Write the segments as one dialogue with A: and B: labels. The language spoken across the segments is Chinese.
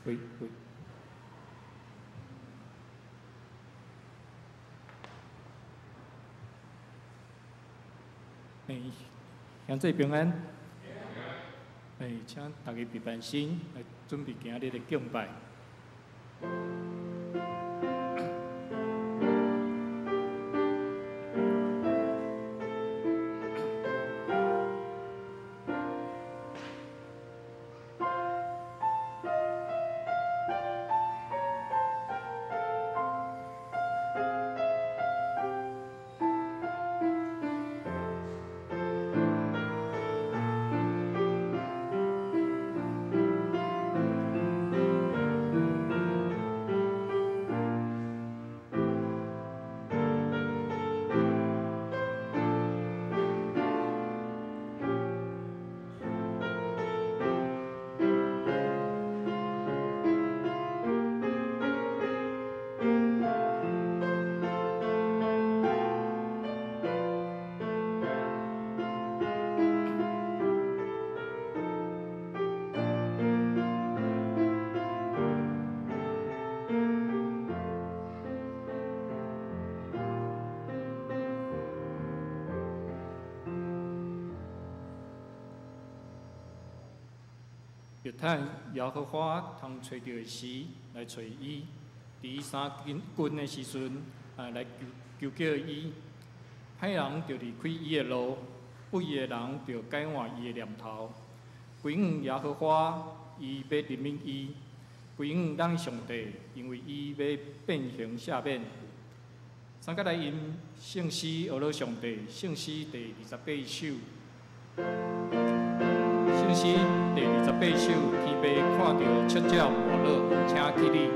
A: 喂。兄弟平安。请大家闭眼心，来准备今日的敬拜。要趁耶和华通找到的时来找伊，伫伊三军的时阵，来求叫伊。歹人就离开伊的路，不义的人就改换伊的念头。归向耶和华，伊要怜悯伊；归向咱上帝，因为伊要变形赦免。三甲来因圣诗学了上帝，圣诗第28首。圣诗第28首，天父看到七只摩勒，请起立。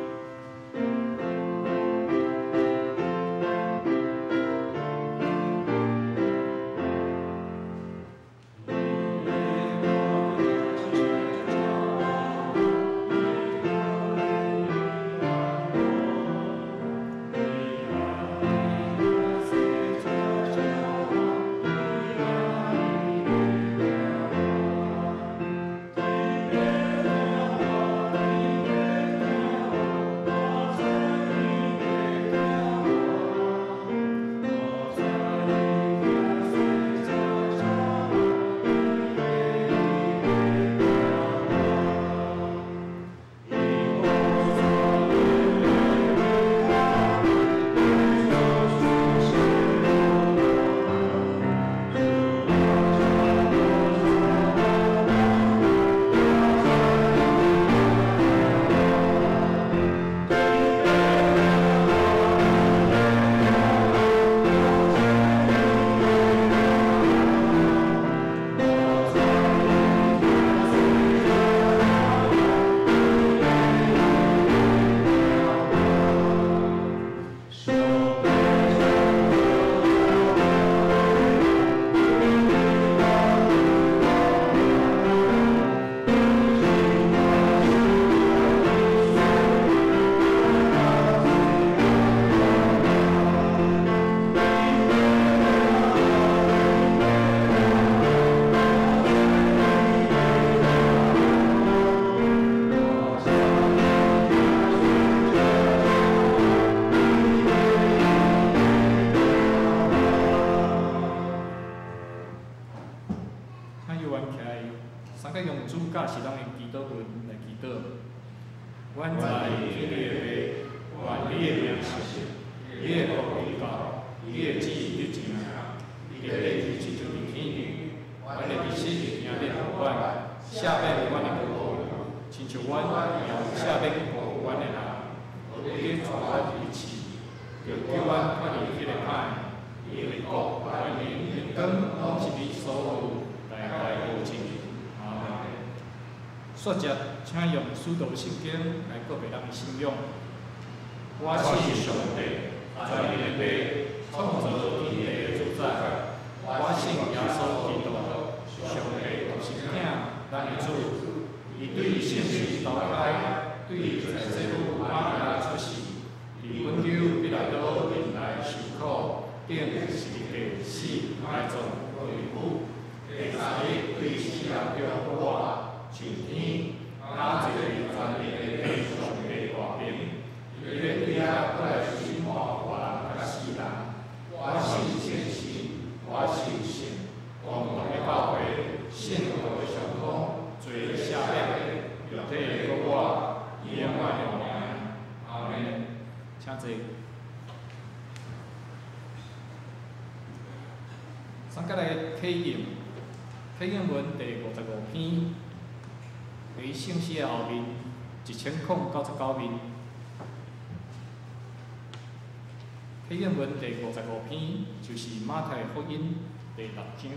A: 说着，请用使徒圣经来告别咱的信仰。我是上帝，在你内创造天地的主宰。我信耶稣基督，上帝就是囝，咱的主。伊对圣事投胎，对在世母玛利亚出世，伫本州必来到人来受苦，定是第四埋葬为母。第三日对死人中活，上天，他一个全能的坐。三甲来启应，启应文第55篇，伫圣诗的后面1099面。启应文第55篇就是马太福音第6章。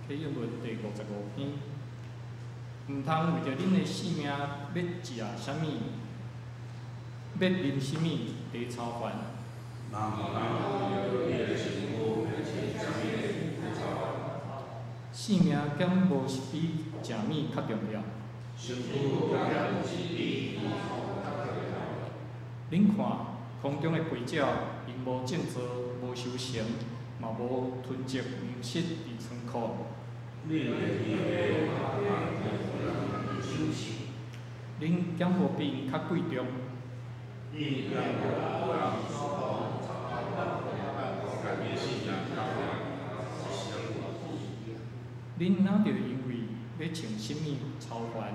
A: 启应文第55篇，毋通为着恁的性命要食啥物，要啉啥物来操烦。性命减无是比食物较重要。恁看空中的飞鸟，因无种植，无收成，嘛无囤积粮食伫仓库。恁减无比因较贵重。恁哪着因为要穿什物操烦？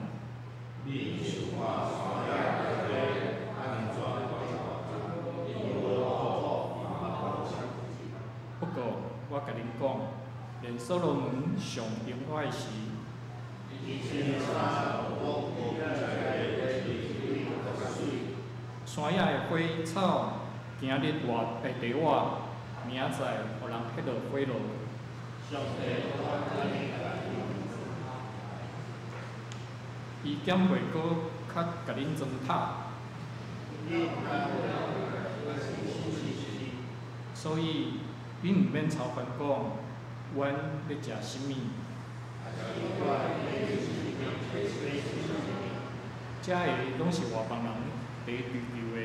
A: 不过，我甲恁讲，连所罗门上荣华的时，山野的花草，今日活会地活，明仔载互人迄落花落。伊减袂过较甲恁糟蹋，所以恁毋免操烦讲，阮要食啥物。遮个拢是外邦人伫追求的。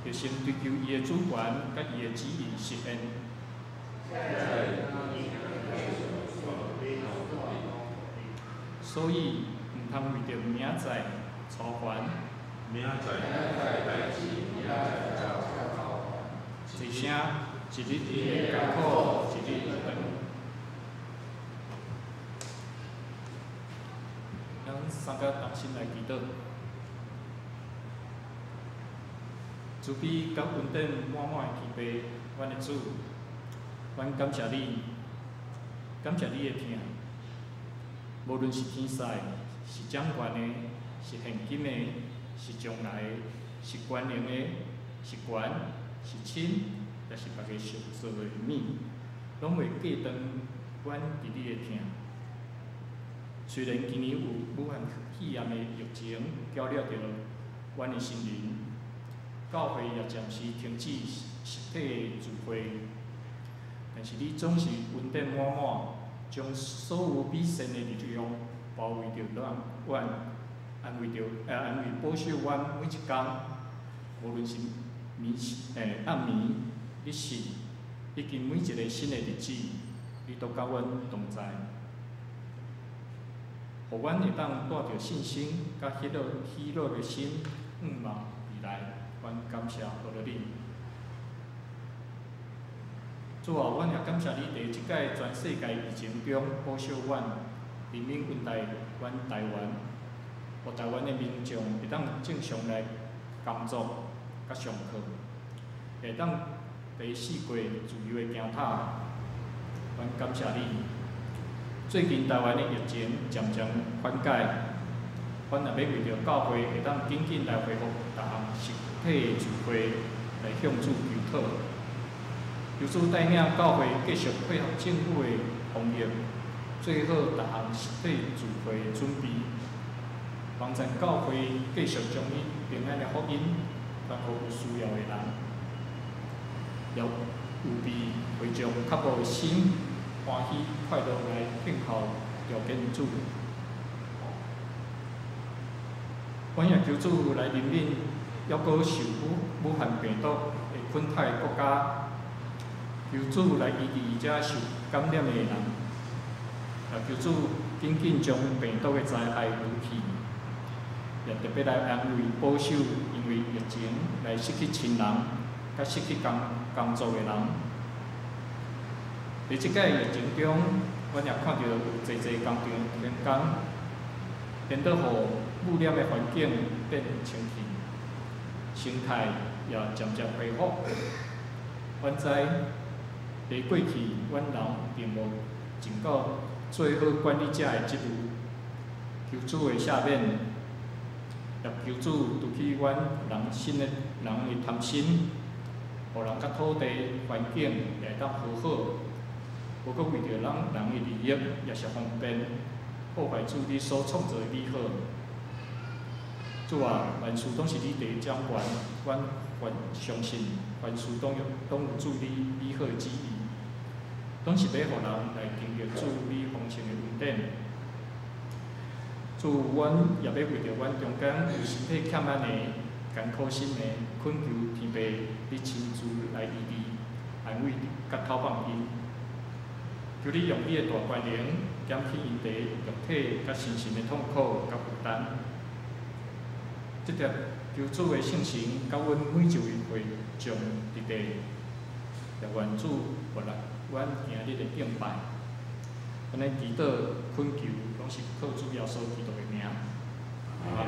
A: 就先追求伊的主权，甲伊的旨意实现。所以，毋通为着明仔载操烦。一声一日的艰苦，一日长。咱三甲同心来祈祷。慈悲甲恩典满满的慈悲，阮的主，阮感谢你，感谢你的疼。无论是天使，是掌权的，是现今的，是将来的，是关联的，是权，是亲，也是别个上做的物，拢袂计当阮伫你的疼。虽然今年有武汉肺炎的疫情搅扰着阮的心灵。教会也暂时停止实体的聚会，但是你总是恩典满满，将所有美善的力量包围着阮，安慰保守阮每一天，无论是暗暝、日时，以及每一个新的日子，你都甲阮同在，互阮会当带着信心甲喜乐的心，望未来。阮感谢多了你，主啊，阮也感谢你伫即届全世界疫情中保守阮，人民恩待阮台湾，互台湾的民众会当正常来工作、甲上课，会当第4季自由的行踏。阮感谢你，最近台湾的疫情渐渐缓解，阮也要为着教会会当紧紧来恢复逐项实体聚会来向主求讨，求主带领教会继续配合政府的防疫，做好逐项实体聚会的准备，帮助教会继续将伊平安的福音传互有需要的人，也有备会众较无心欢喜快乐来敬候着见主。阮也求主来引领。抑阁受武汉病毒会困害的国家，求主来医治遮受感染的人，也求主紧紧将病毒的灾害除去，也特别来安慰保守因为疫情来失去亲人、甲失去工作的人。在即届疫情中，阮也看到有侪工场停工，变得互污染的环境变清气，生态也渐渐恢复。阮知在过去，阮人并无尽到做好管理者的职务。求主的下面，也求主除去阮人的贪心，互人甲土地环境也当好好，无阁为着咱人的利益，也是方便破坏主你所创造的美好。主啊，万事拢是你第一掌权，阮相信万事拢有主你美好的旨意，拢是要互人来经历主你丰盛的恩典。主，阮也要为着阮中间有身体欠安的、艰苦心的，恳求天父你亲自来医治、安慰甲透放因。求你用你的大权能减轻因地肉体甲精神的痛苦甲负担。这条求主的圣神，甲阮每一位会众伫地，也愿主活力阮今日的敬拜。阮的祈祷恳求，拢是靠主耶稣基督的名。阿门。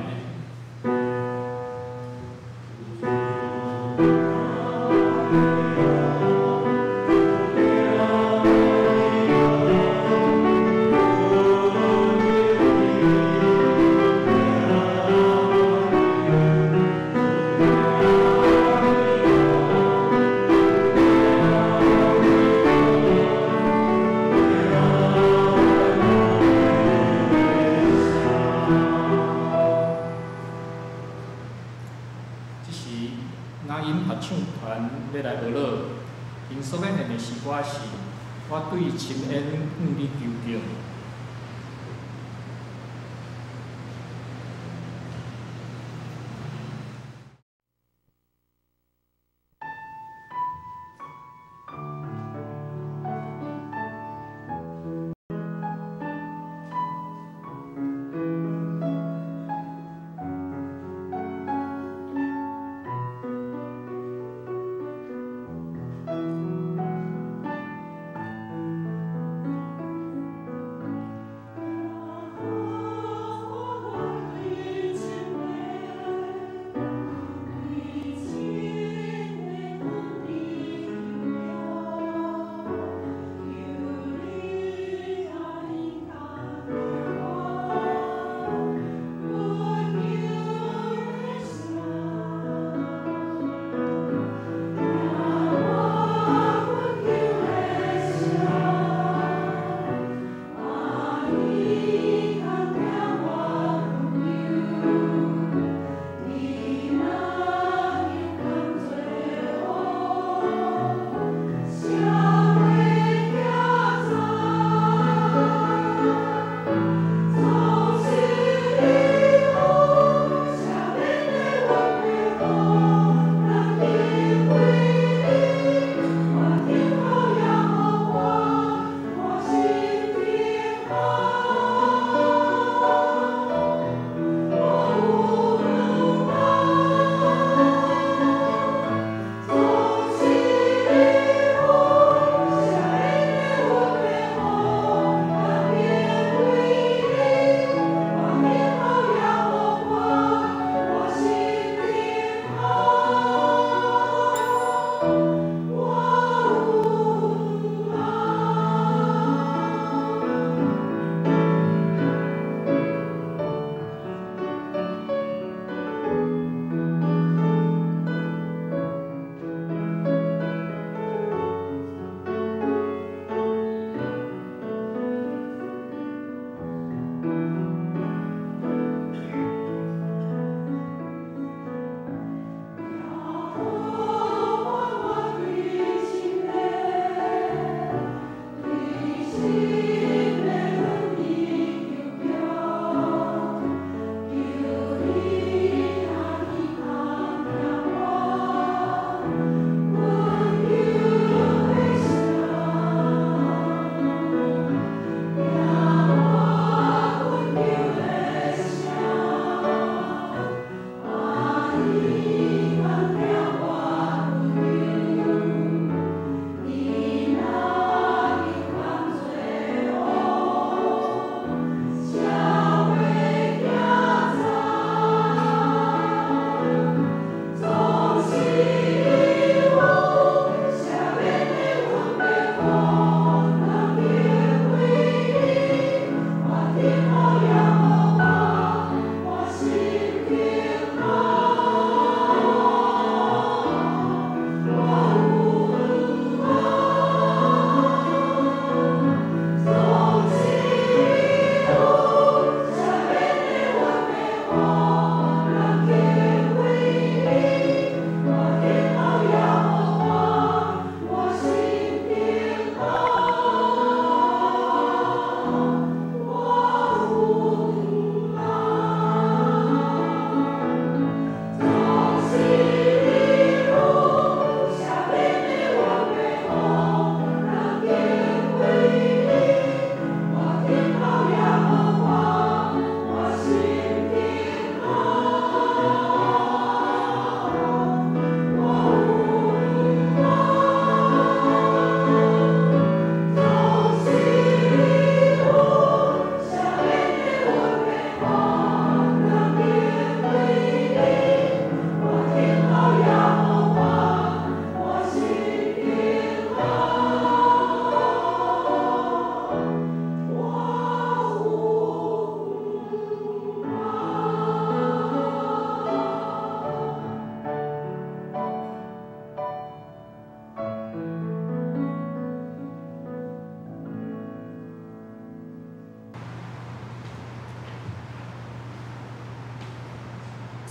A: 我对亲恩向你求救。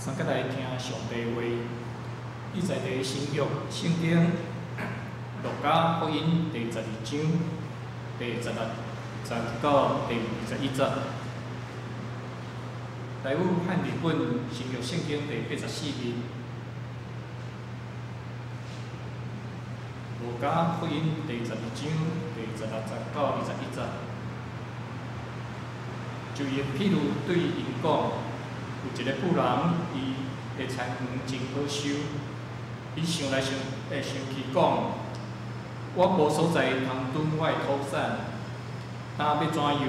A: 三个来听上帝话。伊在地新约圣经路加福音第12章第16到第21节。台语汉语本新约圣经第84面。路加福音第12章第16到21节。就因譬如对因讲，有一个妇人，伊的田园真好收，伊想来想去讲，我无所在通蹲我的土产，当要怎样？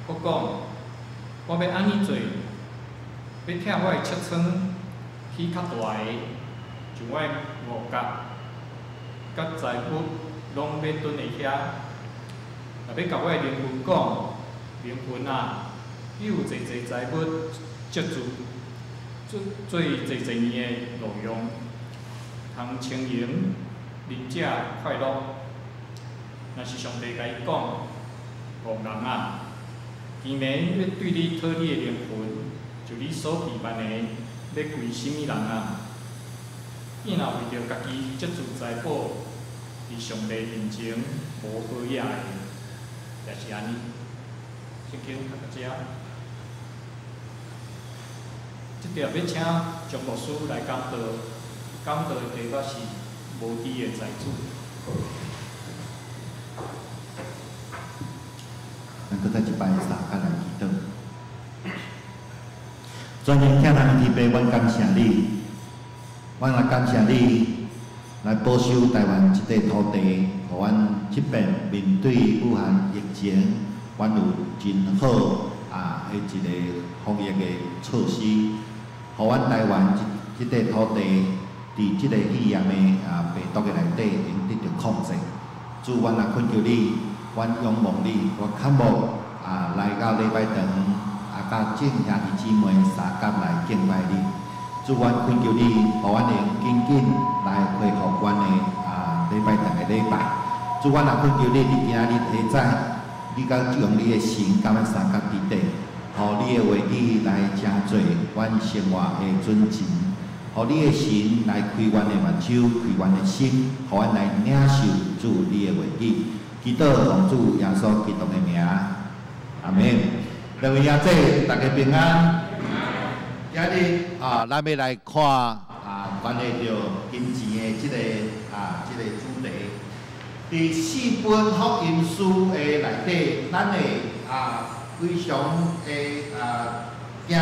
A: 我讲，我要安尼做，要拆我的尺寸起较大个，就我的五角，甲财物拢要蹲在遐。若要甲我的灵魂讲，灵魂啊，你有济财物积住，做济年的路用，通经营，人者快乐。若是上帝甲伊讲，恶人啊，今暝要对你讨你的灵魂，就你所期盼的，要归什么人啊？伊若为着家己积住财宝，伫上帝面前无好野的，也是安尼。圣经读到遮，即条要请张牧师来讲道，讲道的题目是无知的财主。
B: 咱搁再一摆三角来祈祷。全能天父天父，阮感谢你，阮来感谢你来保守台湾即块土地，互阮即边面对武汉疫情，阮有真好的一个防疫的措施，互阮台湾即块土地伫即个肺炎的病毒的内底能得到控制。主，阮也恳求你，阮仰望你，我渴望来到礼拜堂，甲众兄弟姊妹三甲来敬拜你。主，阮恳求你，互阮能紧紧来恢复阮的礼拜堂的礼拜。主，阮也恳求你，伫今仔日下早，你甲用你的神甲阮三甲伫地，互你的话语来成做阮生活的准绳，互你的神来开阮的目睭，开阮的心，互阮来领受主你的话语。祈祷奉主耶稣基督的名，阿门。各位兄弟，大家平安。今日咱要来看关系到金钱的即个主题。伫4本福音书的内底，咱会非常惊的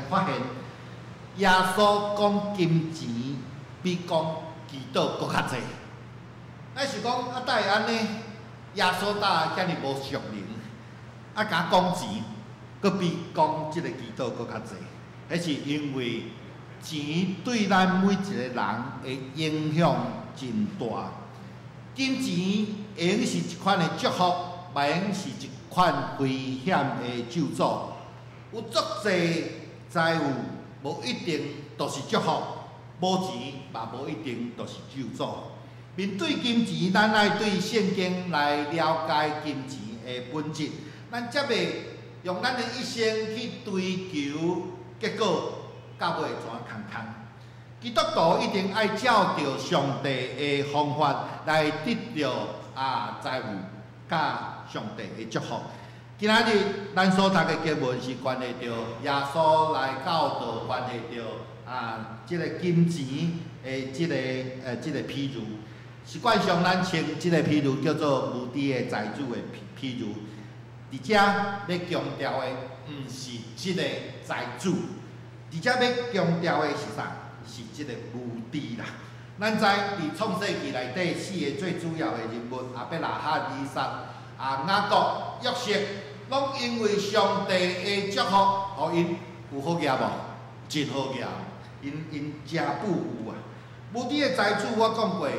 B: 发现，耶稣讲金钱比讲祈祷搁较济。咱是讲哪会安尼？耶稣遮尔无属灵，甲讲钱，搁比讲即个祈祷搁较济。迄是因为钱对咱每一个人的影响真大。金钱会用是一款的祝福，嘛用是一款危险的咒诅。有足侪财务无一定都是祝福，无钱嘛无一定都是咒诅。面对金钱，咱爱对圣经来了解金钱的本质，咱才袂用咱的一生去追求，结果到尾全空空。基督徒一定爱照着上帝的方法来得到财务，甲上帝的祝福。今仔日咱所读的经文是关系到耶稣来教导，关系到即个金钱的即个譬如。习惯上，咱称即个譬如叫做无知的财主的譬如。伫遮要强调的，毋是即个财主，伫遮要强调的是啥？是即个无知啦。咱知伫创世纪内底4个最主要的人物，亚伯拉罕、以撒、雅各、约瑟，拢因为上帝的祝福，互因有好业无？真好业，因真富有啊！无知的财主，我讲过。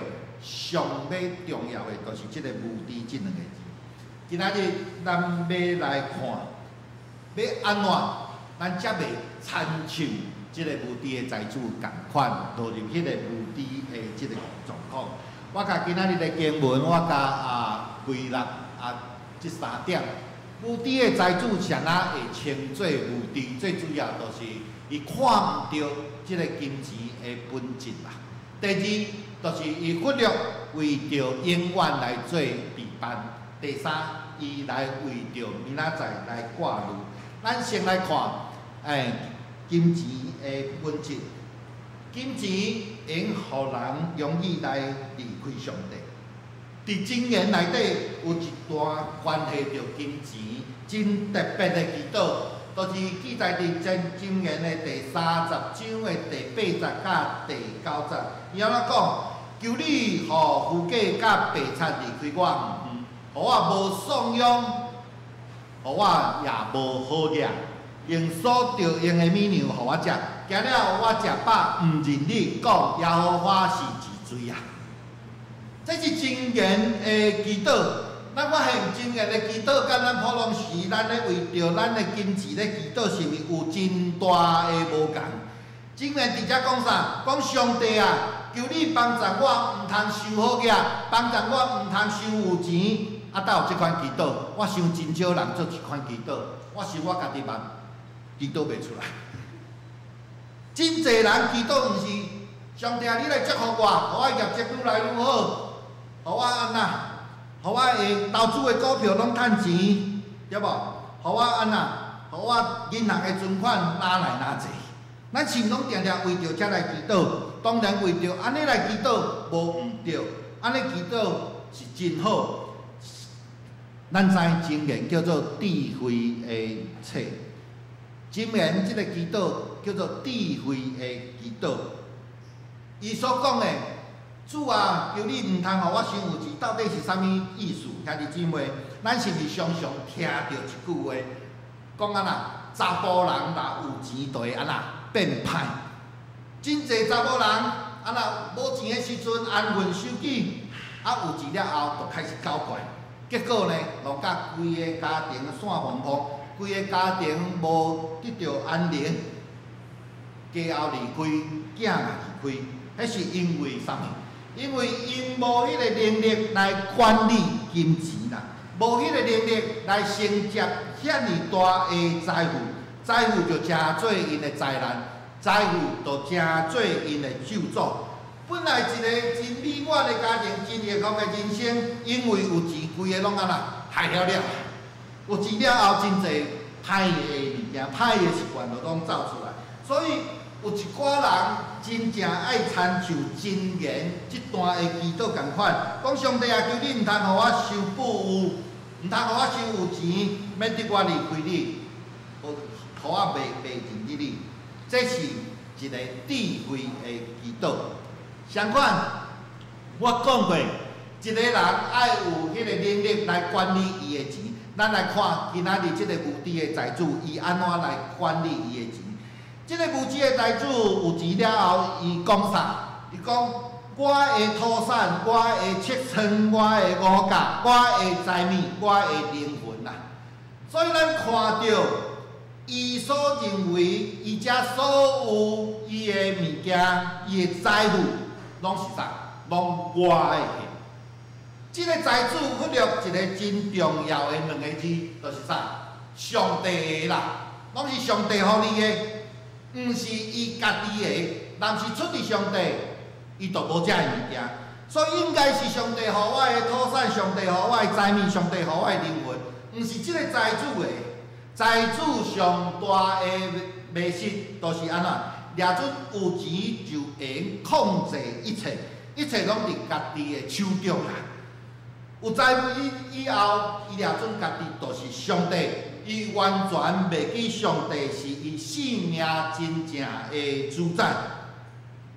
B: 上尾重要的，就是即个无知即两个字。今仔日咱要来看，要安怎，咱才袂参像即个无知的财主共款，落入迄个无知的即个状况。我甲今仔日的经文，我甲归纳即3点，无知的财主谁啊会称作无知？最主要就是伊看毋到即个金钱的本质啦。第二，就是伊忽略为着永远来做备办。第三，伊来为着明仔载来挂虑。咱先来看，金钱的本质。金钱用互人容易来离开上帝。伫箴言内底有一段关系着金钱真特别的祈祷，就是记载伫箴言的第30章的第80甲第90节。伊安怎讲？求你互富家甲白贼离开我，互我无丧养，互我也无好掠，用所着用的米粮互我食。今日我食饱，毋认你讲耶和华是治罪啊！这是箴言的祈祷。咱发现箴言的祈祷，甲咱普通时咱咧为着咱的金钱咧祈祷，是毋是有真大的无共？箴言直接讲啥？讲上帝啊，求你帮助我，毋通受好掠，帮助我毋通受有钱。啊，才有即款祈祷。我想真少人做即款祈祷，我想我家己嘛祈祷袂出来。真侪人祈祷毋是上帝啊，你来祝福我，互我业绩愈来愈好，互我安那，互我会投资的股票拢趁钱，对无？互我安那，互我银行的存款拿来拿济。咱是毋拢定定为着遮来祈祷？当然为着安尼来祈祷无毋对，安尼祈祷是真好。咱知箴言叫做智慧的册。箴言即个祈祷叫做智慧的祈祷。伊所讲的，主啊，求你毋通互我伤有钱，到底是啥物意思？兄弟姊妹，咱是毋是常常听到一句话，讲安那查甫人若有钱，就会安那变歹。真侪查某人安那无钱的时阵安分守己，啊有钱了后就开始搞怪，结果呢，弄甲规个家庭散风风。规个家庭无得到安宁，家后离开，囝嘛离开，迄是因为啥物？因为因无迄个能力来管理金钱啦，无迄个能力来承接遐尼大的财富，财富就成做因的灾难，财富就成做因的咒诅。本来一个真美满的家庭，真幸福的人生，因为有钱，规个拢安那害了了。有钱了后，真侪歹的物件、歹的习惯就拢走出来。所以有一寡人真正爱参照箴言即段的祈祷共款，讲上帝啊，求你毋通互我受富有，毋通互我受有钱，免得我离开你，互我袂认得你。这是一个智慧的祈祷。相反，我讲过，一个人爱有迄个能力来管理伊的钱。咱来看今仔日即个无知的财主，伊安怎来管理伊的钱？即个无知的财主有钱了后，伊讲啥？伊讲我的土产，我的七寸，我的五价，我的财米，我的灵魂啦。所以咱看到伊所认为伊遮所有伊的物件，伊的财富，拢是啥？拢我的。即个财主忽略一个真重要的两个字，就是啥？上帝的啦，拢是上帝互你的，毋是伊家己的。若是出伫上帝，伊就无遮个物件。所以应该是上帝互我的土产，上帝互我的财米，上帝互我的灵魂，毋是即个财主的。财主上大的迷失，就是安怎？掠准有钱就会控制一切，一切拢伫家己的手中啦。有财富以后，伊掠准家己就是上帝，伊完全袂记上帝是伊性命真正的主宰。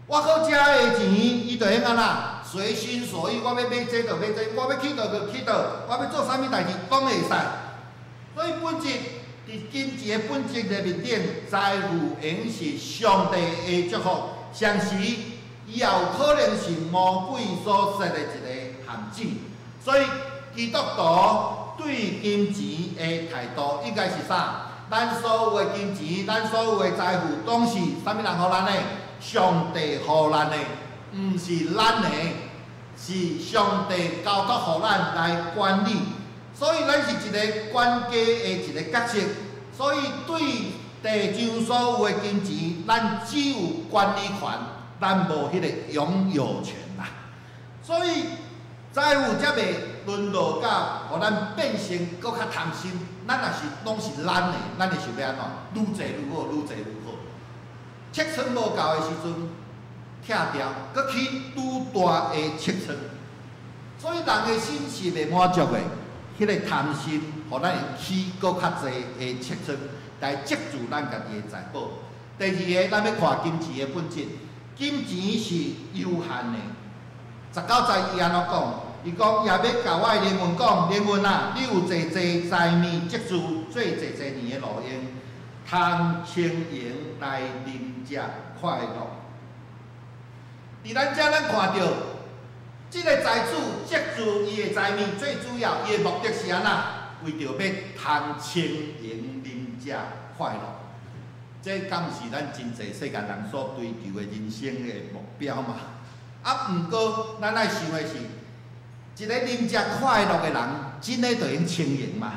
B: 我靠遮的钱，伊就会安那随心所欲，我要买这就买这，我要去倒就去倒，我要做啥物代志拢会使。所以本质伫金钱的本质的面顶，财富应是上帝的祝福，同时伊也有可能是魔鬼所设的一个陷阱。所以基督徒对金钱的态度应该是啥？咱所有的金钱，咱所有的财富，拢是啥物人互咱的？上帝互咱的，毋是咱的，是上帝交托互咱来管理。所以咱是一个管家的一个角色，所以对地上所有的金钱，咱只有管理权，咱无迄个拥有权啦。所以财富才袂沦落到，互咱变成搁较贪心。咱若是拢是咱的，咱会想要安怎？愈济愈好，愈济愈好。尺寸无够的时阵，拆掉，搁起愈大的尺寸。所以人的心是袂满足的，迄个贪心，互咱会起搁较济的尺寸，来积住咱家己的财宝。第二个，咱要看金钱的本质，金钱是有限的。19节伊安怎讲？伊讲也要甲我的灵魂讲，灵魂啊，你有济济财物积住，做济济年的路用，通经营来啉食快乐。伫咱遮咱看到，即个财主积住伊的财物，最主要伊的目的是安怎？为着要通经营啉食快乐。这敢毋是咱真济世间人所追求的人生的目标嘛？啊，毋过咱爱想的是，一个啉食快乐的人，真诶就用经营嘛。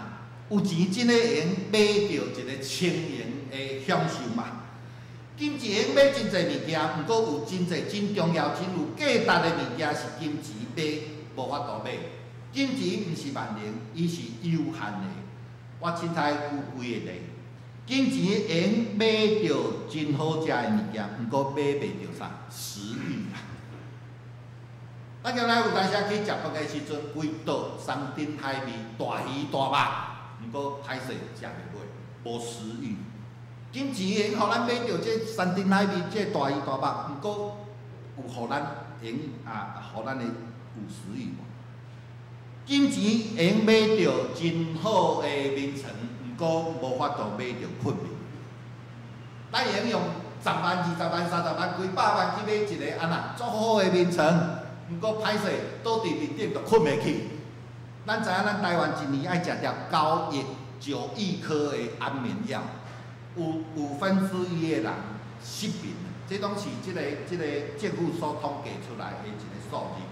B: 有钱真诶用买到一个经营的享受嘛。金钱用买真侪物件，毋过有真侪真重要、真有价值的物件是金钱买无法度买。金钱毋是万能，伊是有限的。我凊彩举几个例。金钱用买到真好食的物件，毋过买袂到啥食欲啦。咱今仔有当时去食饭的时阵，规桌山珍海味、大鱼大肉，毋过歹势食袂落，无食欲。金钱用互咱买到这山珍海味、这大鱼大肉，毋过有互咱用互咱的有食欲无？金钱用买到真好的名称，毋过无法度买到困眠。咱用10万、20万、30万、几百万去买一个安那足好的名称。毋过歹势，倒伫面顶就困袂去。咱知影，咱台湾一年爱食条9亿颗的安眠药，有1/5的人失眠，这拢是即个政府所统计出来的一个数字。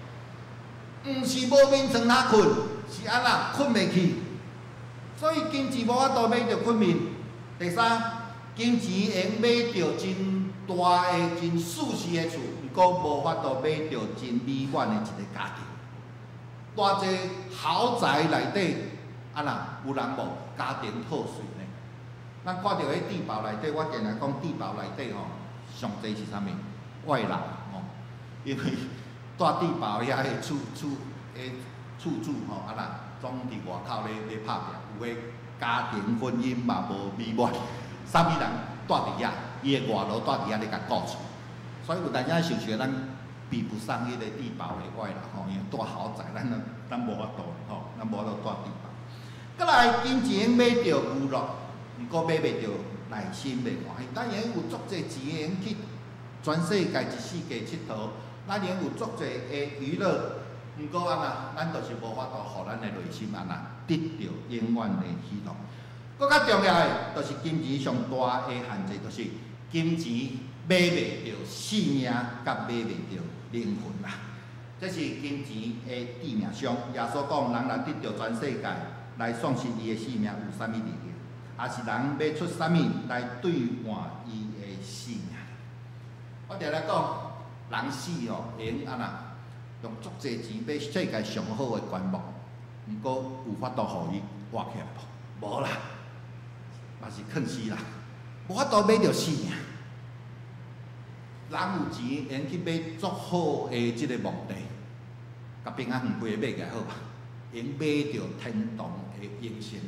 B: 毋是无眠床通困，是安那困袂去。所以金钱无法度买着困眠。第三，金钱用买着真大的、真舒适的厝。讲无法度买到真美满的一个家庭，偌济豪宅内底，啊那有人无家庭破碎呢？咱看到迄地堡内底，我定来讲地堡内底吼，上济是啥物？外劳吼，因为住地堡遐个厝主吼，啊那总伫外口咧拍拼，有诶家庭婚姻嘛无美满，啥物人住伫遐，伊诶外劳住伫遐咧甲顾厝。所以有当时想想，咱比不上迄个地堡的外啦吼，因为住豪宅，咱无法度吼，咱无法度住地堡。再来，金钱买着娱乐，毋过买袂着内心的欢喜。咱用有足济钱用去全世界一世界佚佗，咱用有足济的娱乐，毋过安那，咱就是无法度互咱的内心安那得到永远的喜乐。搁较重要的，就是金钱上大的限制，就是金钱。买袂着性命，甲买袂着灵魂啦。这是金钱的致命伤。耶稣讲，人若得到全世界，来丧失伊的性命，有啥物利益？也是人要出啥物来兑换伊的性命？我定来讲，人死哦，会用安那用足济钱买世界上好的棺木，毋过有法度互伊活起来无？无啦，嘛是囥死啦，无法度买着性命。人有钱，用去买足好的即个墓地，甲平安远几个买起来好吧？用买着天堂的永生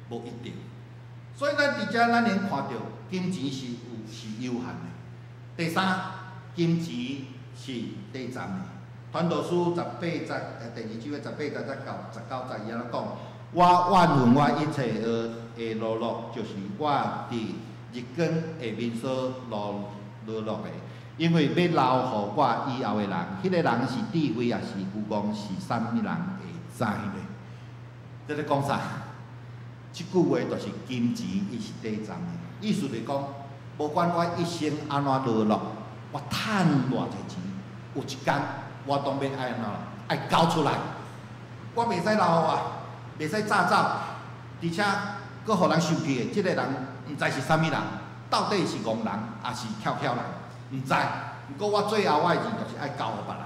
B: 无？无一定。所以咱伫遮，咱能看到金钱是有限的。第三，金钱是短暂的。传道书18节，第2章的18节到19节，伊安怎讲？我万分我一切的劳碌，就是我伫日光下面所落的，因为要留互我以后的人，迄个人是智慧也是愚公，是啥物人会知呢？这咧讲啥？即句话就是金钱，伊是短暂的，意思就是讲，无管我一生安怎落落，我趁偌济钱，有一天我当要爱安怎爱交出来，我袂使留互袂使早走，而且佫互人生气的，即个人毋知是啥物人，到底是戆人还是巧人，毋知。毋过我最后我的字就是爱交互别人。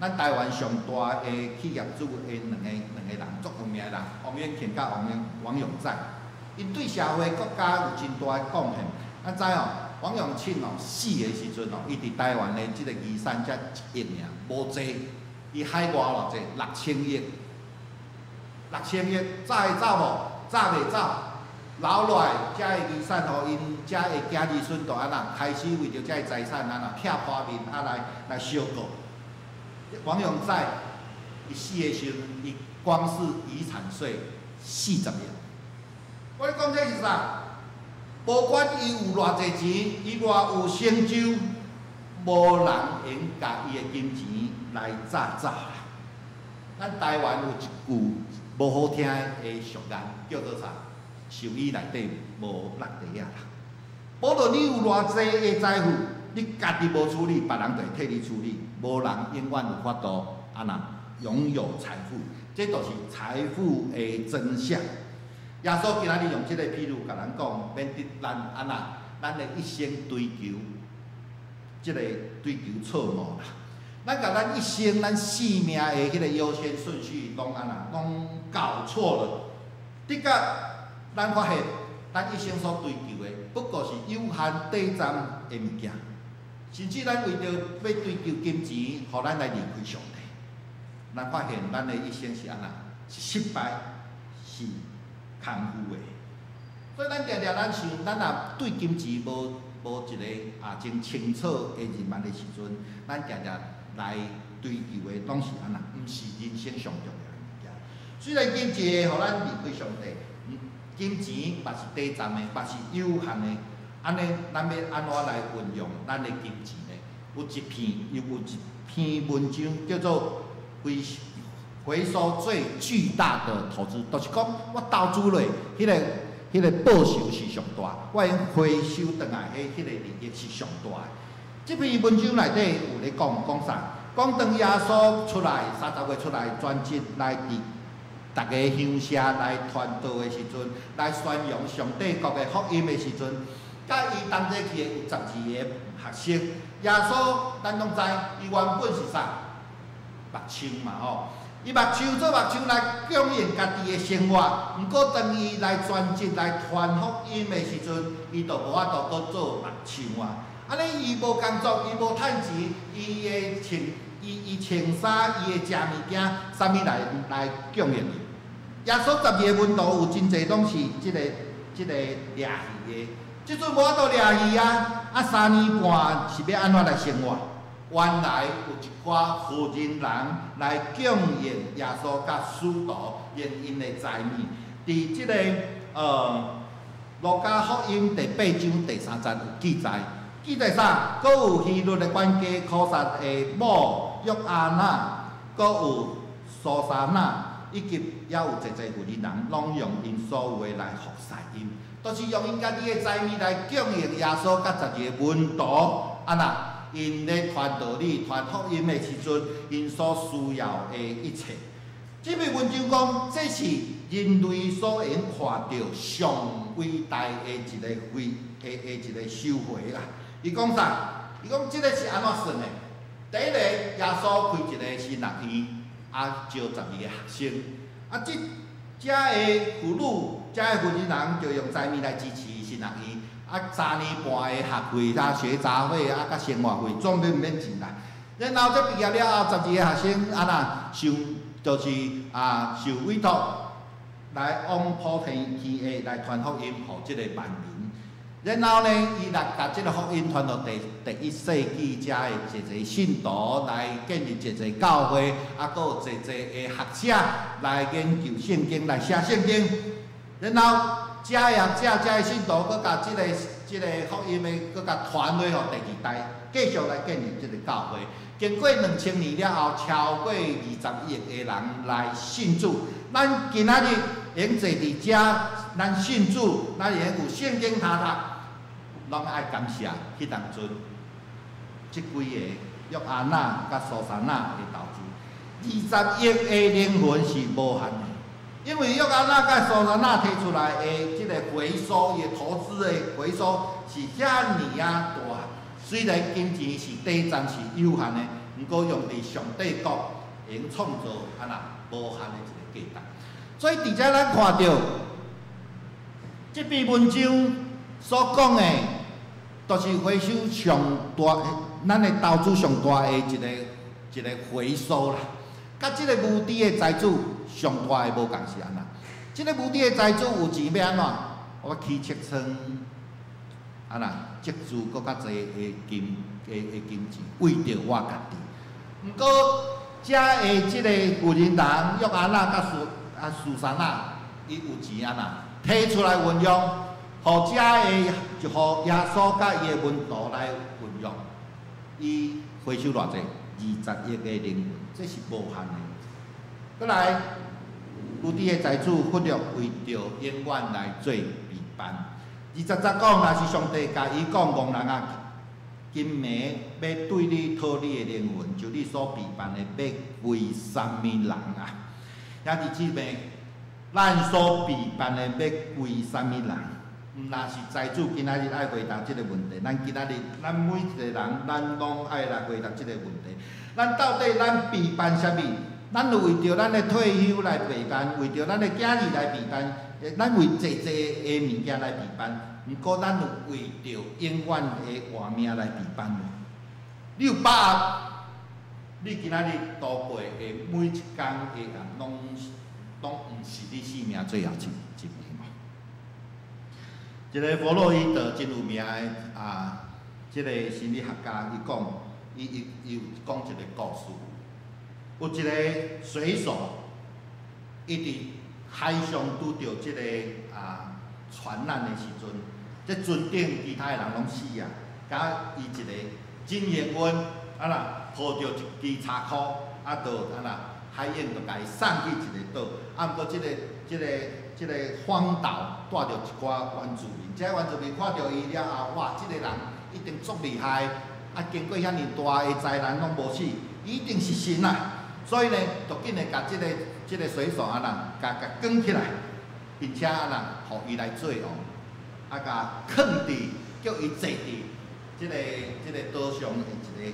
B: 咱台湾上大的企业主的两个人足有名的人，王永庆甲王永在，因对社会国家有真大的贡献。咱知哦，王永庆哦死的时阵哦，伊伫台湾的即个遗产才1亿尔，无济。伊海外偌济，6000亿，6000亿，早会走无？早袂走。留落来，遮个遗产，互因遮个囝儿孙就安那开始为着遮个财产安那拆破面来相顾。王永在伊死的时阵，伊光是遗产税40亿。我咧讲这是啥？无管伊有偌济钱，伊偌有成就，无人用甲伊的金钱来早走啦。咱台湾有一句无好听的俗言，叫做啥？寿衣内底无落地啊啦！无论你有偌济的财富，你家己无处理，别人就会替你处理。无人永远有法度安那拥有财富，这就是财富的真相。耶稣今仔日用这个譬如甲咱讲，免得咱安那咱的一生追求，这个追求错误啦。咱甲咱一生咱生命的迄个优先顺序拢安那拢搞错了，的确。咱发现，咱一生所追求的，不过是有限短暂的物件，甚至咱为着要追求金钱，互咱来离开上帝。咱发现，咱的一生是安那，是失败，是空虚的。所以咱常常咱想，咱若对金钱无一个真清楚的认识的时阵，咱常常来追求的拢是安那，毋是人生上重要的物件。虽然金钱会互咱离开上帝。金钱嘛是短暂的，嘛是有限的。安尼，咱要安怎来运用咱的金钱呢？有一篇文章叫做回收最巨大的投资，就是讲我投资落，迄个报酬是上大，我用回收回来迄个利益是上大的。这篇文章内底有咧讲啥？讲当耶稣出来30月出来专辑来伫。大家乡社来传道的时阵，来宣扬上帝国的福音的时阵，甲伊同齐去的有12个学生。耶稣咱拢知，伊原本是啥？目睭嘛吼，伊目睭做目睭来供应家己的生活。毋过当伊来专辑来传福音的时阵，伊就无法度搁做目睭啊。安尼伊无工作，伊无趁钱，伊的穿衫，伊的食物件，啥物来供应伊？耶稣12个门徒有真侪拢是即个掠鱼的，即阵无法度掠鱼啊！3年半是要安怎来生活？原来有一寡富人来供应耶稣甲使徒用因的财物，伫即个路加福音第8章第3节有记载。记载啥？阁有希律的管家考察的某约阿那，阁有苏珊娜。以及也有侪富人，拢用因所有的来服侍因，都是用因家己的财物来供应耶稣甲12个门徒。安那因咧传道理、传福音的时阵，因所需要的一切。这篇文章讲，这是人类所能看到上伟大的一个收获啦。伊讲啥？伊讲这个是安怎算的？第一个，耶稣开一个新乐园。招12个学生，遮个妇女、遮个妇人就用财物来支持新乐园。3年半的学费、学杂费、甲生活费，总免钱啦。然后这毕业了后，12个学生安那就是受委托来往普天去下来传福音，互即个万民。然后呢，伊来甲即个福音传到第1世纪，遮的侪信徒来建立侪教会，阁有侪的学者来研究圣经，来写圣经。然后遮的学者、遮的信徒，佮甲即个福音的，佮甲传落互第2代，继续来建立即个教会。经过2000年了后，超过20亿个人来信主。咱今仔日能坐伫遮，咱信主，咱能有圣经读，拢爱感谢迄当阵，即几个约阿那甲苏珊娜的投资，20亿的灵魂是无限的。因为约翰那甲苏珊娜提出来的即个回收，伊的投资的回收是遐尔大，虽然金钱是短暂是有限的，毋过用伫上帝国会用创造无限的一个价值。所以伫遮咱看到即篇文章所讲的，都是回收上大，咱的投资上大的一个回收啦。甲即个无知的财主上大的无共是安那？即个无知的财主有钱要安怎？我起车窗，积蓄搁较侪的金钱，为着我家己。毋过，遮的即个富人人约翰娜甲苏珊娜，伊有钱提出来运用，互遮的就互耶稣甲伊的门徒来运用，伊回收偌济？20亿的灵魂，这是无限的。再来，有啲的财主忽略为着永远来做备办。20节讲，若是上帝甲伊讲，戆人啊，今暝要对你讨你的灵魂，就你所备办的要为啥物人啊？兄弟姊妹，咱所备办的要为啥物人？毋若是财主今仔日爱回答即个问题，咱今仔日咱每一个人，咱拢爱来回答即个问题。咱到底咱备办啥物？咱就为着咱的退休来备办，为着咱的囝儿来备办，咱为济的物件来备办。毋过咱就为着永远的活命来备办无？你有把握？你今仔日度过的每一天的人，拢毋是你生命最后一年无？一个弗洛伊德真有名的即个心理学家，伊讲，伊有讲一个故事。有一个水手，伊伫海上拄着即个船难的时阵，即船顶其他的人拢死啊，甲伊一个真幸运，抱着一支柴箍，就海燕就甲伊送去一个岛。毋过即个荒岛带着一寡原住民，即原住民看到伊了后，哇！即个人一定足厉害，经过遐尔大的灾难拢无死，伊一定是神啊！所以呢，就紧来甲即个水手甲卷起来，并且互伊来做王，甲藏伫，叫伊坐伫即个岛上的一个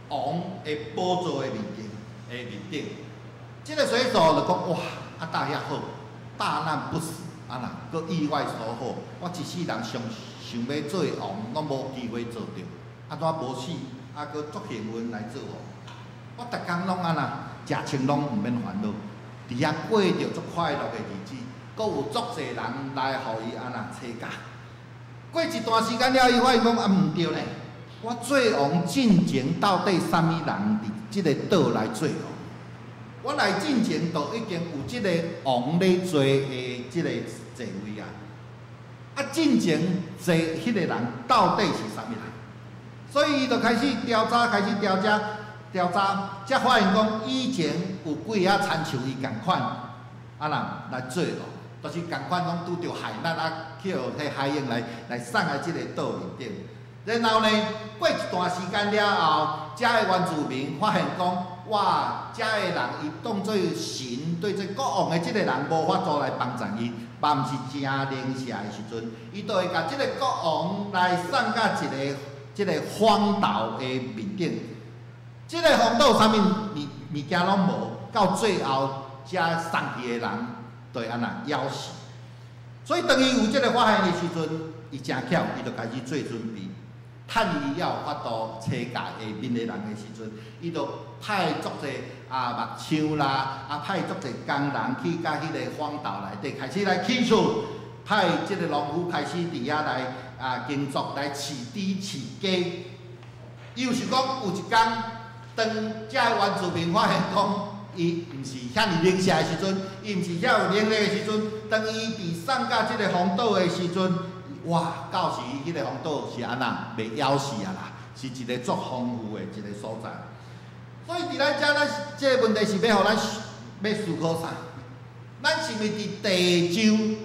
B: 王的宝座的面顶。即个水手就讲哇，大遐好，大难不死，佮意外所好。我一世人想要做王，拢无机会做着，怎无死，佮足幸运来做王。我逐工拢食青拢毋免烦恼，伫遐过着足快乐的日子，阁有足侪人来互伊参加。过一段时间了，伊发现讲毋对咧，我做王进前到底啥物人伫即个岛来做王？我来进前就已经有即个王咧做的即个座位啊。进前坐迄个人到底是啥物人？所以伊就开始调查，才发现讲以前有几啊亲像伊共款，来做王，就是共款拢拄着海难去互迄海鹰来送来即个岛面顶。然后呢，过一段时间了后，遮的原住民发现讲，哇，遮的人伊当做神，对这国王的即个人无法度来帮助伊，嘛毋是正灵舍的时阵，伊就会甲即个国王来送到即个荒岛的面顶。即个荒岛啥物件拢无，到最后遮送去的人就会枵死。所以当伊有即个发现的时阵，伊真巧，伊就开始做准备。趁伊还有法度找教下面的人的时阵，伊就派足侪木匠啦，派足侪工人去甲迄个荒岛内底开始来起厝，派即个农夫开始伫遐来耕作，来饲猪饲鸡。伊就是讲有一天，当遮原住民发现讲，伊毋是遐尔灵舍的时阵，伊毋是遐有能力的时阵，当伊被送到即个荒岛的时阵。哇！到时迄个荒岛是安那袂枵死啊啦，是一个足丰富的一个所在。所以伫咱遮，咱即个问题是要互咱要思考啥？咱是毋是伫地州，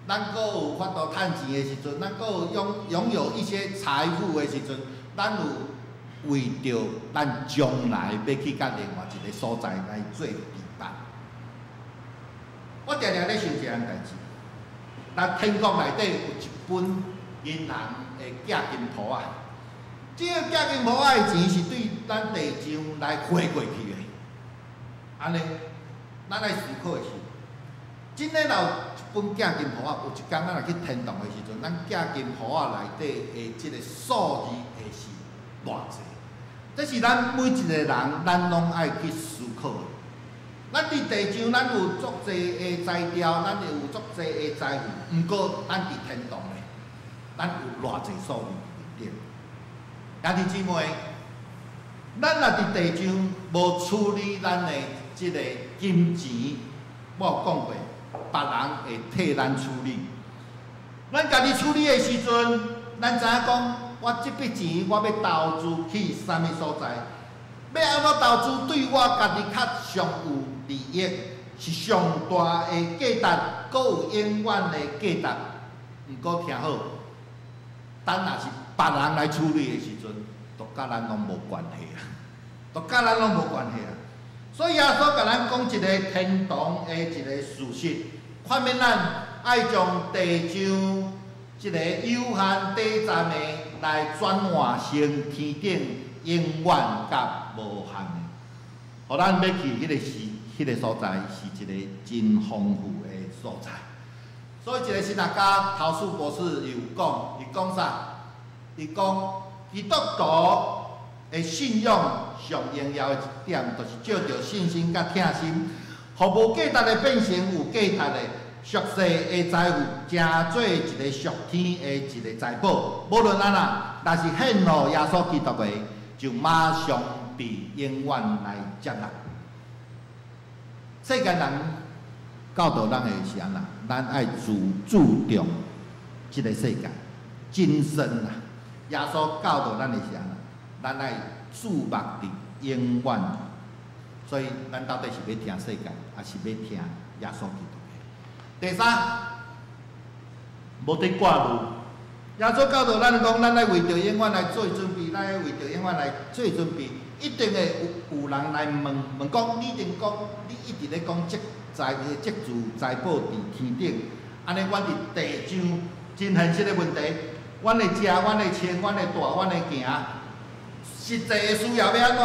B: 咱阁有法度趁钱的时阵，咱阁有拥有一些财富的时阵，咱有为着咱将来要去甲另外一个所在来做备办？我常常咧想一样代志，咱天国内底有一本银行的价金簿啊，这个价金簿仔的钱是对咱地上来汇过去的，安尼，咱来思考的是，真诶若有一本价金簿仔，有一天咱若去天堂的时阵，咱价金簿仔内底的即个数字会是偌济？这是咱每一个人，咱拢爱去思考的。咱伫地上，咱有足济的材料，咱有足济的财富，毋过咱伫天堂咧，咱有偌济数字伫顶。兄弟姊妹，咱若伫地上无处理咱的即个金钱，我有讲过，别人会替咱处理。咱家己处理的时阵，咱知影讲，我即笔钱我要投资去啥物所在？要安怎投资对我家己较上有利益，是上大的价值，阁有永远的价值。毋过听好，咱若是别人来处理的时阵，都甲咱拢无关系啊，都甲咱拢无关系啊。所以耶稣甲咱讲一个天堂的一个事实，看免咱爱将地上一个有限短暂的来转换成天顶永远甲无限的，互咱要去迄个所在是一个真丰富的所在。所以一个神学家陶恕博士有讲，伊讲啥？伊讲基督徒的信仰上重要的一点，就是借着信心甲疼心，互无价值的变成有价值的。俗世的财富，成做一个属天的一个财宝。无论安那，若是献予耶稣基督的，就马上被永远来接纳。世间人教导咱的是安那，咱爱注重这个世界今生啊。耶稣教导咱的是安那，咱爱注目伫永远。所以，咱到底是要听世界，还是要听耶稣基督？第三，无得挂虑。耶稣教导咱讲，咱来为着永远来做准备，咱来为着永远来做准备，一定会有人来问讲，你一直咧讲积聚财宝伫天顶，安尼阮伫地上真现实的问题，阮的食，阮的穿，阮的住，阮的行，实际的需要要安怎？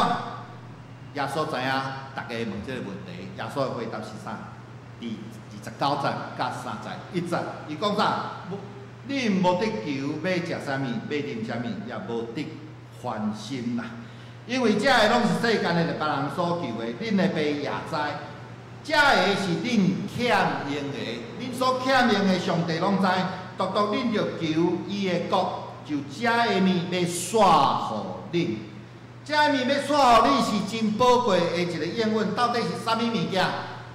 B: 耶稣知影大家问这个问题，耶稣的回答是啥？29节甲30节，1节，伊讲啥？你无得求要食啥物，要啉啥物，也无得烦心啦。因为这个拢是世间的别人所求的，恁的爸也知。这个是恁欠用的，恁所欠用的，上帝拢知。独独恁着求伊的国，就这个物要煞互恁。这个物要煞互恁是真宝贵的一个应允，到底是啥物物件？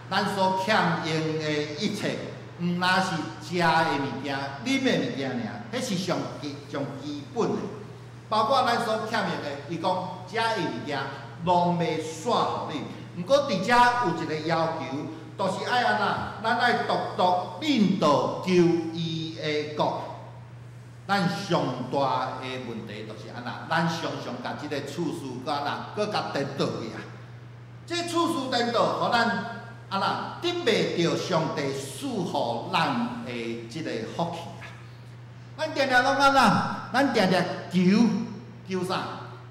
B: 咱所欠用的一切，毋若是食的物件、啉的物件尔，迄是上基本的。包括咱所欠用的，伊讲食的物件，拢要煞互你。毋过伫遮有一个要求，就是爱安怎？咱爱独独领导求伊的国。咱上大的问题就是安那，咱常常甲即个处事搁安那，搁甲颠倒去啊。这处事颠倒，互咱。啊啦，得袂着上帝赐予咱的即个福气啊！咱常常拢安怎？咱常常求啥？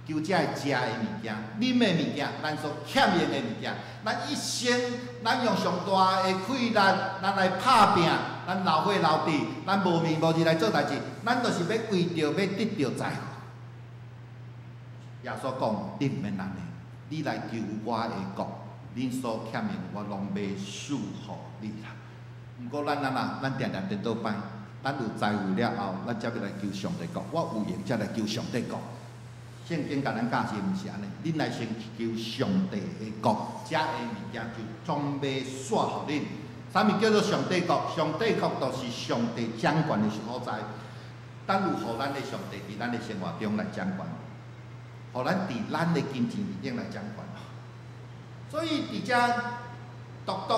B: 求这食的物件、啉的物件，咱所欠用的物件，咱一生，咱用上大的气力，咱来打拼，咱老伙老弟，咱无眠无日来做代志，咱就是要为着要得着财富。耶稣讲，你毋免安尼，你来求我的国。恁所欠用，我拢要赐予你啦。毋过咱安那，咱常常颠倒摆，咱有财富了后，咱才要来求上帝国。我有闲才来求上帝国。圣经甲咱教示毋是安尼，恁来先求上帝的国，遮的物件就总要赐予恁。啥物叫做上帝国？上帝国就是上帝掌权的所在。咱有互咱的上帝伫咱的生活中来掌权，互咱伫咱的金钱里顶来掌权。所以，伫遮独独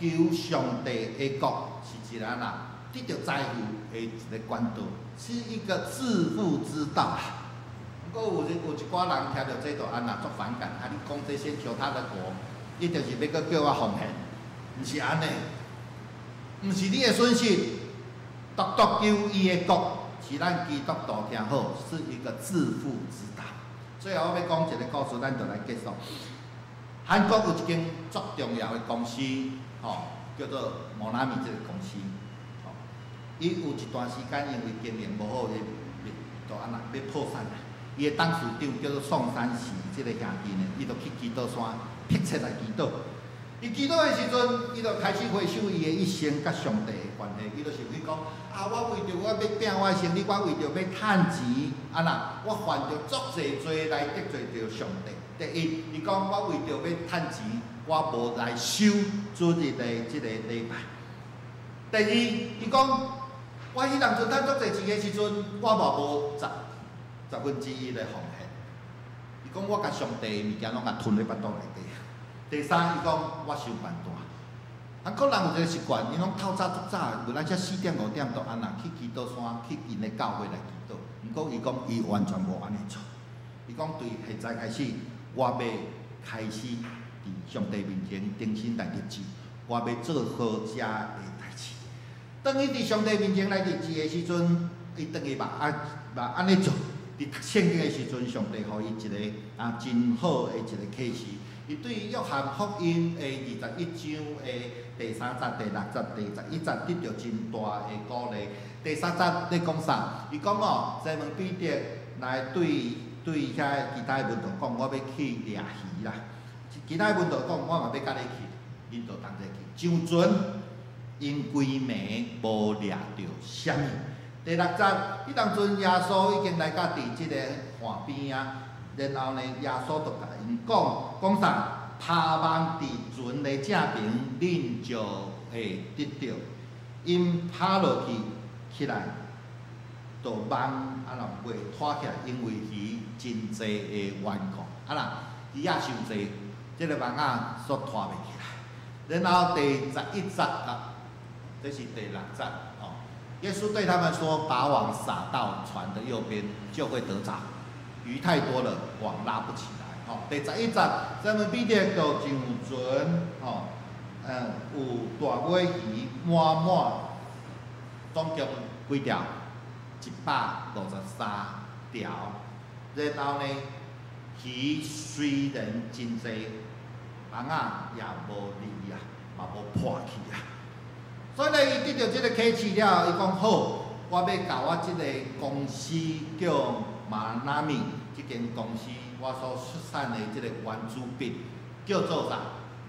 B: 求上帝的国是一个安那得到财富的一个管道，是一个致富之道啊。不过有一寡人听到这就安那足反感，啊！你讲这些求他的国，伊就是要搁叫我奉献，毋是安尼。毋是你的损失，独独救伊的国，是咱基督徒听好，是一个致富之道。最后我要讲一个故事，咱就来结束。韩国有一间足重要的公司，叫做莫拉米这个公司，伊有一段时间因为经营无好，就安那要破产啦。伊的董事长叫做宋山喜，这个兄弟呢，伊就去基督山辟切来祈祷。伊祈祷的时阵，伊就开始回想伊的一生甲上帝的关系。伊就想去讲我为着我要拼我的生理，我为着要趁钱，我犯着足侪罪来得罪着上帝。第一，伊讲我为着要趁钱，我无来守主日的即个礼拜。第二，伊讲我迄当阵趁足侪钱的时阵，我嘛无1/10的奉献。伊讲我甲上帝的物件拢甲吞咧腹肚内底。第三，伊讲我想办大。韩国人有一个习惯，伊拢透早足早，有咱遮4点5点都安那去祈祷山，去因的教会来祈祷。毋过伊讲伊完全无安尼做。伊讲对现在开始，我要开始伫上帝面前定心来立志，我要做好遮的代志。当伊伫上帝面前来立志的时阵，伊当伊嘛安尼做。伫读圣经的时阵，上帝互伊一个真好的一个启示。伊对约翰福音的21章的第3节、第6节、第11节得到真大的鼓励。第3节咧讲啥？伊讲西门彼得来对遐其他的门徒讲，我要去掠鱼啦。其他的门徒讲，我嘛要甲你去，因就同齐去。上船因规暝无掠着啥物。第6节，迄当阵耶稣已经来到伫即个岸边啊。然后呢，耶稣就甲因讲啥？拍网伫船的正边，恁就会得到。因拍落去起来，就网袂拖起来，因为鱼真侪的缘故。鱼仔伤侪，即个网所拖袂起来。然后第11节这是第6节耶稣对他们说：“把网撒到船的右边，就会得着。鱼太多了，网拉不起来。”第11节，西门彼得就上船，有大尾鱼满，总共几条？163条。然后呢，鱼虽然真济，网也无离嘛无破去啊。所以呢，伊得到这个启示了，伊讲好，我要甲我这个公司叫马纳米，这间公司我所出产的这个圆珠笔叫做啥？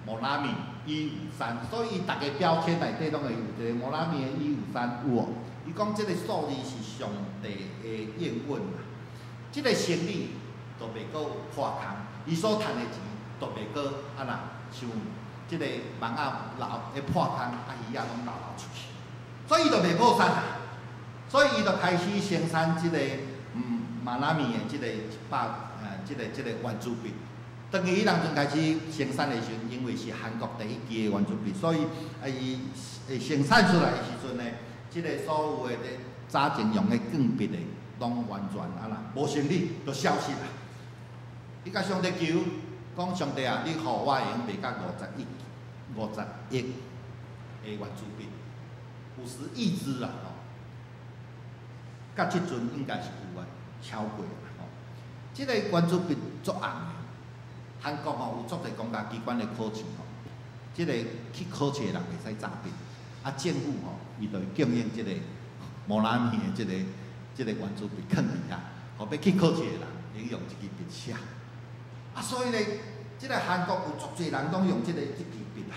B: 莫拉米153。所以伊逐个标签内底拢会有一个莫拉米的153有哦。伊讲这个数字是上帝的应允啦，这个生意都袂阁破空，伊所赚的钱都袂阁像。即个网流会破空，鱼仔拢流出去，所以伊就袂破产啦。所以伊就开始生产即个马拉米的即个即个圆珠笔。当伊迄当阵开始生产的时阵，因为是韩国第一支的圆珠笔，所以伊生产出来的时阵呢，即个所有的早前用的钢笔的，拢完全无生理，就消失啦。伊甲上帝求。讲上帝啊，你互我用卖到50亿的圆珠笔，50亿支啦到即阵应该是有啊，超过啦即个圆珠笔足红的，韩国有足侪公家机关的考试即个去考试的人袂使诈骗，政府伊就会供应即个莫拉米的即个圆珠笔放伫遐，互要去考试的人会用即支笔写。所以呢，即个韩国有足侪人拢用即支笔啦。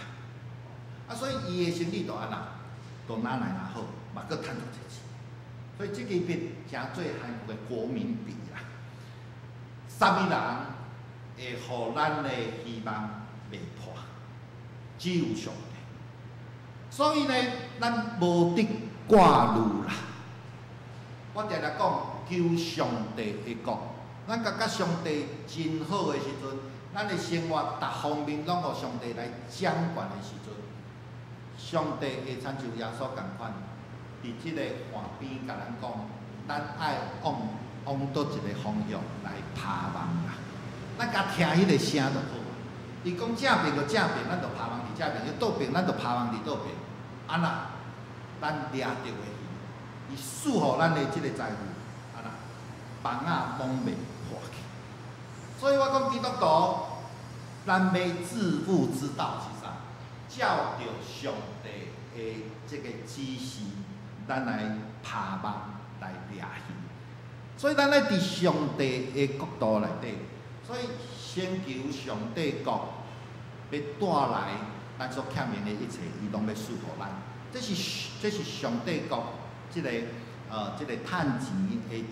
B: 所以伊的生意就安那，都拿来拿好，嘛阁趁足侪钱。所以即支笔诚做韩国的国民笔啦。啥物人会互咱的希望袂破？只有上帝。所以呢，咱无得挂虑啦。我常常讲，求上帝的国。咱甲上帝真好的时阵，咱的生活各方面拢互上帝来掌管的时阵，上帝会亲像耶稣共款，伫即个岸边甲咱讲，咱爱往倒一个方向来拍网啦。咱甲听迄个声就好。伊讲正边就正边，咱就拍网伫正边；要倒边，咱就拍网伫倒边。咱掠着的鱼，伊赐予咱的即个财富，啊啦，房啊拢袂破去。所以我讲基督徒，咱要致富之道是啥？照着上帝的即个指示，咱来拍网来掠鱼。所以咱咧伫上帝的国度内底，所以先求上帝国要带来咱所欠命的一切，伊拢要赐予咱。这是上帝国即个即个趁钱的一个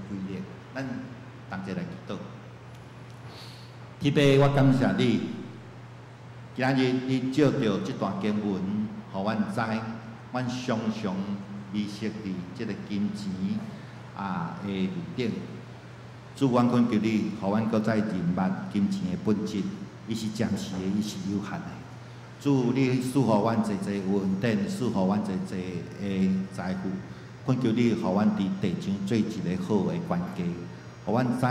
B: 规律，咱同齐来祈祷。天父，我感谢你，今日你照着这段经文，互阮知，阮常常迷失伫即个金钱的里顶。主，阮恳求你，互阮搁再认捌金钱的本质，伊是暂时的，伊是有限的。主，你赐予阮济济稳定，赐予阮济济的财富，恳求你，互阮伫地上做一个好的管家，互阮知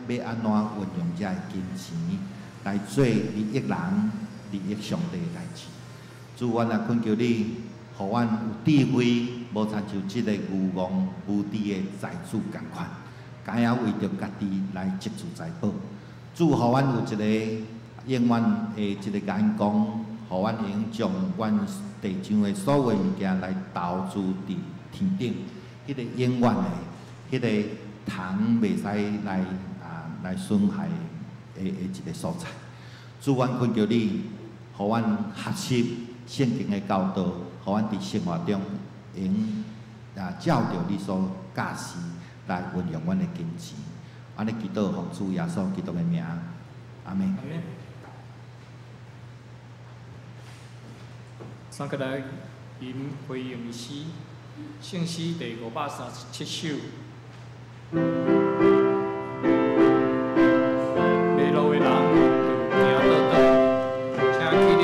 B: 要安怎运用遮的金钱来做利益人、利益上帝的代志。主，阮也恳求你，互阮有智慧，无亲像即个愚妄无知的财主共款，敢也为着家己来积储财宝。主，互阮有一个永远的一个眼光。互阮会用将阮地上的所有物件来投资伫天顶，迄个永远的、迄个通袂使来损害的一个所在。主，阮恳求你，互阮学习圣经的教导，互阮伫生活中用照着你所教示来运用阮的金钱。安尼祈祷奉主耶稣基督的名，阿门。
A: 三个来吟回应诗，圣诗第537首。迷路的人行倒倒，请起立。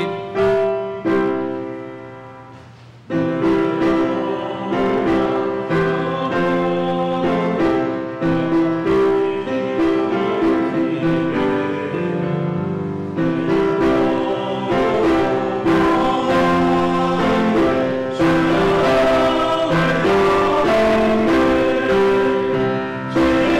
C: Yeah.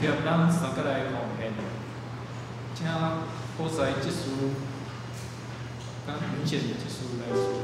A: 接咱三个来奉献，请普西技师、甲明显技师来出现。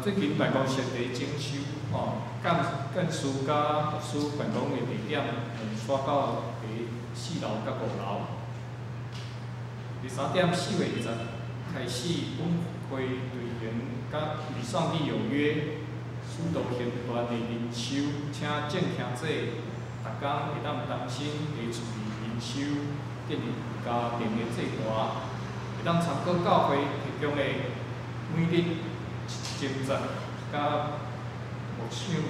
A: 最近办公室伫整修，干事甲读书办公的地点，刷到伫4楼甲5楼。13点4月20开始，本会队员甲与上帝有约，疏导现段的人修，请正听者，逐工会当当心伫处理人修建立家庭的制度，会当参考教会提供的每日1节甲牧师的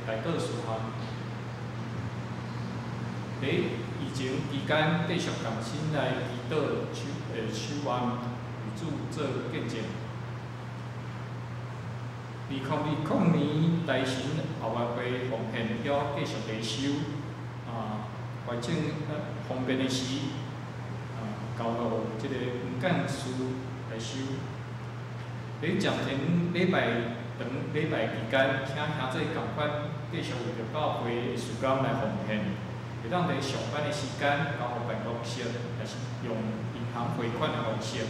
A: 代祷事项。伫疫情期间，继续同心来祈祷、守望、与主做见证。2020年大神后援会奉献要继续维修，环境方便的时，交由即个黄干事来修。伫暂停礼拜期间，请兄弟共款继续为着教会的事工来奉献。会当伫上班的时间交互办公室，也是用银行汇款的方式。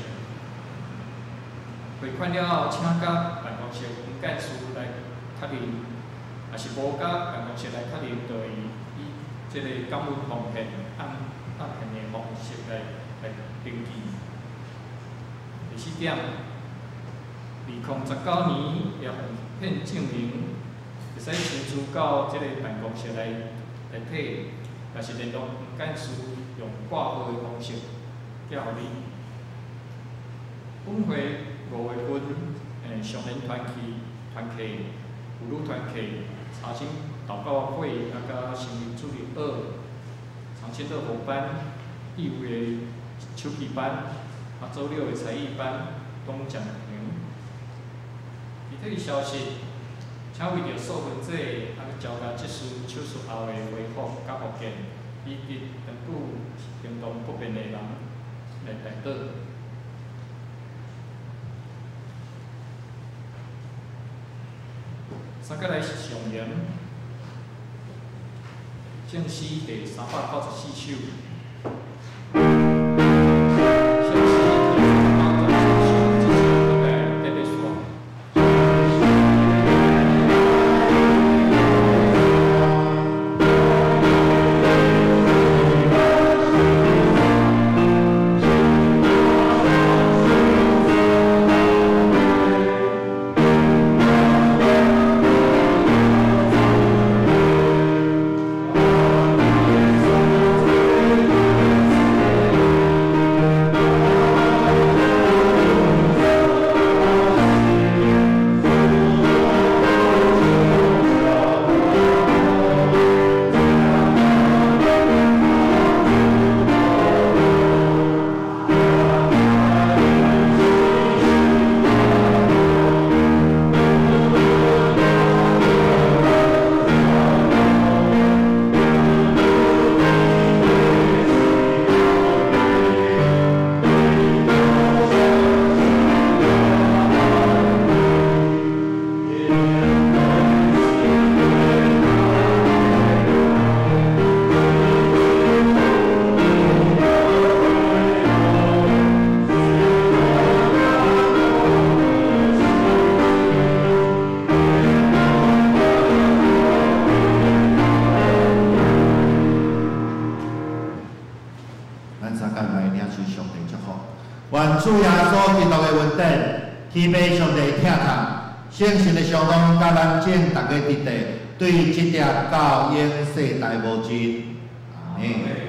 A: 汇款了后，请甲办公室黄干事来确认，也是无甲办公室来确认，就会以即个感恩奉献按现的方式来登记。第4点。2019年也奉献证明，会使申请到即个办公室来体，也是联络黄干事用挂号的方式寄互你。本会5月份，上联团契、妇女团契、查经祷告会，甲成立助理2、长青乐活班、义务的手艺班、周6的才艺班、东讲庭。具体消息，请为着受分者，交甲技师手术后的恢复甲复健，以及长久行动不便的人来代祷。三个来上言，正诗第394首。
B: 稣基督的恩典，天父上帝疼他，圣神的相通，甲咱众大家伫地，对这条教应世代无尽。阿门。